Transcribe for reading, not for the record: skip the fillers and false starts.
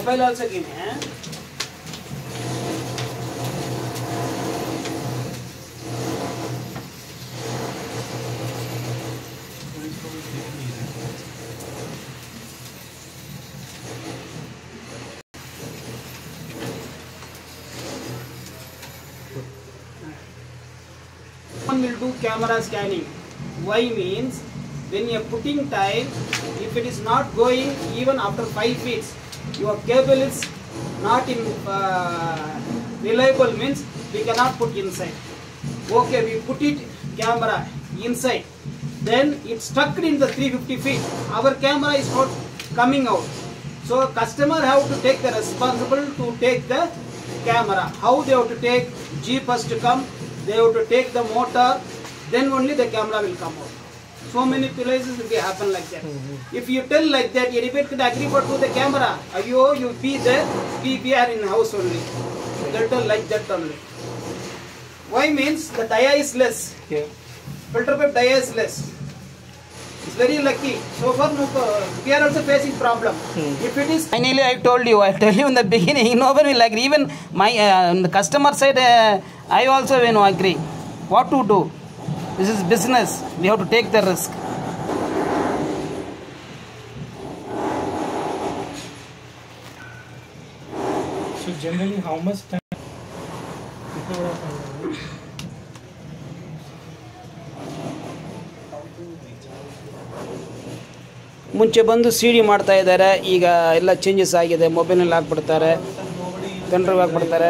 mobile also give me. One will do camera scanning. Why means when you are putting time, if it is not going even after 5 feet, your cable is not in reliable means we cannot put inside. Okay, we put it camera inside, then it's stuck in the 350 feet. Our camera is not coming out. So customer have to take the responsible to take the camera. How they have to take? G first to come. They have to take the motor, then only the camera will come out. So many places will happen like that. If you tell like that, anybody can agree for to the camera. Ayo, you be there, we are in house only. They'll tell like that only. Why means the dia is less. Yeah. Filter pipe dia is less. It's very lucky. So far, no, we are also facing problem. If it is finally, I told you in the beginning, nobody will agree. Even my the customer side, I also agree. What to do? This is business. We have to take the risk. So generally, how much time? ಮುಂಚೆ ಬಂದು C D ಮಾಡ್ತಾ ಇದ್ದಾರೆ, ಈಗ ಎಲ್ಲ changes ಆಗಿದೆ. ಮೊಬೈಲ್ನಲ್ಲಿ ಹಾಕ್ಬಿಡ್ತಾರೆ, pen drive ಹಾಕ್ಬಿಡ್ತಾರೆ.